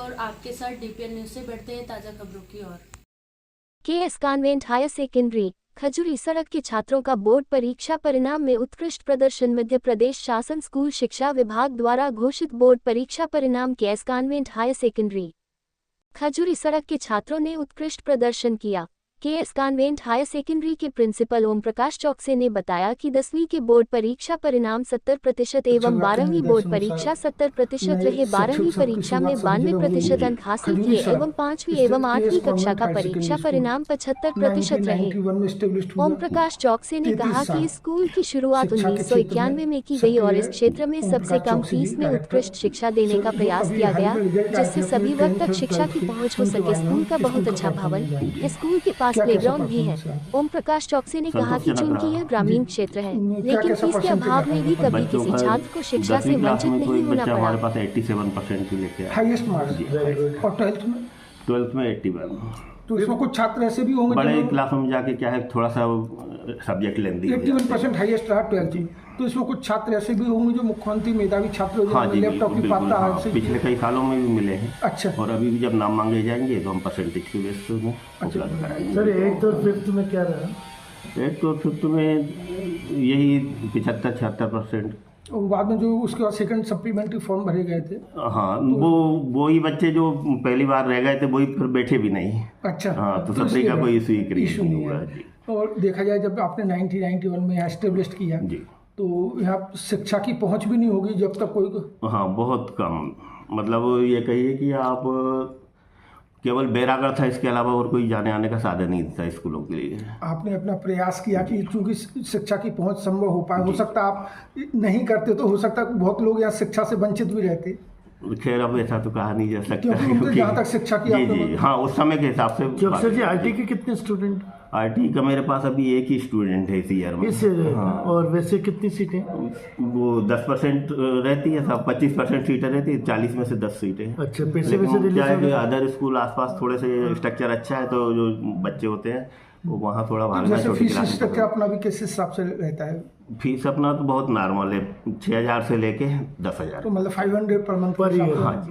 और आपके साथ डीपीएन न्यूज से बढ़ते हैं ताज़ा खबरों की ओर। केएस कॉन्वेंट हायर सेकेंडरी खजूरी सड़क के छात्रों का बोर्ड परीक्षा परिणाम में उत्कृष्ट प्रदर्शन। मध्य प्रदेश शासन स्कूल शिक्षा विभाग द्वारा घोषित बोर्ड परीक्षा परिणाम केएस कॉन्वेंट हायर सेकेंडरी खजूरी सड़क के छात्रों ने उत्कृष्ट प्रदर्शन किया। केएस कॉन्वेंट हायर सेकेंडरी के प्रिंसिपल ओम प्रकाश चौकसे ने बताया कि 10वीं के बोर्ड परीक्षा परिणाम 70% एवं 12वीं बोर्ड परीक्षा 70% रहे। 12वीं परीक्षा में 92% अंक हासिल किए एवं 5वीं एवं 8वीं कक्षा का परीक्षा परिणाम 75% रहे। ओम प्रकाश चौकसे ने कहा कि इस स्कूल की शुरुआत 1991 में की गई और इस क्षेत्र में सबसे कम फीस में उत्कृष्ट शिक्षा देने का प्रयास किया गया, जिससे सभी वर्ग तक शिक्षा की पहुँच हो सके। स्कूल का बहुत अच्छा भवन है, स्कूल के पास प्लेग्राउंड भी है। ओम प्रकाश चौकसे ने कहा कि चूंकि यह ग्रामीण क्षेत्र है, लेकिन फीस के अभाव में भी कभी किसी छात्र को शिक्षा से वंचित नहीं होना पड़ा। हमारे पास 87% लेके आए, हाईएस्ट मार्क्स। और 12th में 81। तो इसमें कुछ छात्र ऐसे भी होंगे बड़े क्लासों में जाके क्या है, थोड़ा सा सब्जेक्ट लेंदी 81% हाईएस्ट रहा 12th में। तो इसमें कुछ छात्र ऐसे भी होंगे जो मुख्यमंत्री मेधावी छात्र, हाँ जी, लैपटॉप की पात्रता। हाँ, पिछले कई सालों में भी मिले हैं। अच्छा। और अभी भी जब नाम मांगे जाएंगे तो हम परसेंटेज के बेस पे उपलब्ध कराएंगे। सर 8th और 5th में क्या रहा? 8th और 5th में यही 75-76%। और बाद में जो उसके बाद सेकंड सप्लीमेंट्री फॉर्म भरे गए थे। हाँ, तो वो ही बच्चे जो पहली बार रह गए थे वही फिर बैठे भी नहीं। अच्छा। हाँ, तो सप्ली का कोई इशू नहीं हुआ जी। और देखा जाए जब आपने 1991 में यहाँ एस्टेब्लिश किया जी, तो यहाँ शिक्षा की पहुँच भी नहीं होगी जब तक कोई। हाँ, बहुत कम। मतलब ये कहिए कि आप केवल बैरागढ़ था, इसके अलावा और कोई जाने आने का साधन नहीं था स्कूलों के लिए। आपने अपना प्रयास किया कि चूंकि शिक्षा की पहुंच संभव हो पाए। हो सकता आप नहीं करते तो हो सकता बहुत लोग यहाँ शिक्षा से वंचित भी रहते। खैर अब ऐसा तो कहा नहीं जा सकता, क्योंकि जहाँ तक शिक्षा की जी, हाँ, उस समय के हिसाब से। चौकसर जी, आईटी के कितने स्टूडेंट? आईटी का मेरे पास अभी एक ही स्टूडेंट है इस ईयर में। हाँ। और वैसे कितनी सीटें? वो 10% रहती है, सब 25% सीटें रहती है, 40 में से 10 सीटें। अच्छा, पैसे क्या है कि अदर स्कूल आसपास थोड़े से स्ट्रक्चर अच्छा है, तो जो बच्चे होते हैं वो वहाँ थोड़ा भागना। फीस स्ट्रक्चर अपना भी किस हिसाब से रहता है? फीस अपना तो बहुत नॉर्मल है, 6000 से लेके 10,000। तो मतलब 500 पर मंथ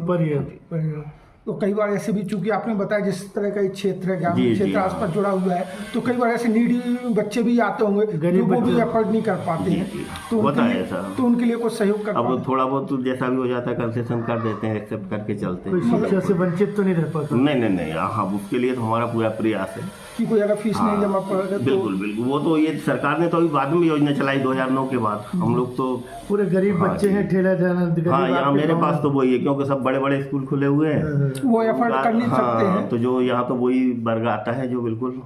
पर ईयर। तो कई बार ऐसे भी, चूंकि आपने बताया जिस तरह का क्षेत्र है, ग्रामीण क्षेत्र आसपास जुड़ा हुआ है, तो कई बार ऐसे नीडी बच्चे भी आते होंगे जो वो भी अफोर्ड नहीं कर पाते हैं। तो उनके लिए कुछ सहयोग कर, अब थोड़ा बहुत जैसा भी हो जाता है कंसेशन कर देते हैं, एक्सेप्ट करके चलते हैं। शिक्षा से वंचित तो नहीं रह पाता? नहीं, हाँ, उसके लिए तो हमारा पूरा प्रयास है कि कोई अगर फीस नहीं जमा कर। बिल्कुल। वो तो ये सरकार ने तो अभी बाद में योजना चलाई 2009 के बाद। हम लोग तो पूरे गरीब बच्चे हैं, ठेला ढाना। हाँ, यहाँ मेरे पास तो वही है, क्योंकि सब बड़े बड़े स्कूल खुले हुए हैं, वो एफर्ट कर नहीं सकते हैं। तो जो यहाँ तो वही वर्ग आता है जो बिल्कुल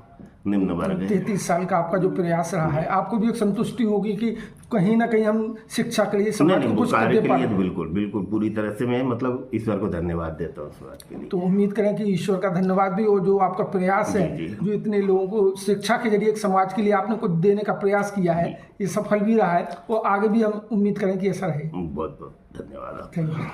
निम्न वर्ग है। 33 साल का आपका जो प्रयास रहा है, आपको भी एक संतुष्टि होगी कि कहीं ना कहीं हम शिक्षा के लिए समाज को कुछ कार्य के लिए बिल्कुल पूरी तरह से मैं मतलब ईश्वर को धन्यवाद देता हूँ इस बात के लिए। तो उम्मीद करें कि ईश्वर का धन्यवाद भी हो, जो आपका प्रयास है, जो इतने लोगों को शिक्षा के जरिए एक समाज के लिए आपने कुछ देने का प्रयास किया है, ये सफल भी रहा है और आगे भी हम उम्मीद करें कि ऐसा रहे। बहुत बहुत धन्यवाद। Thank you.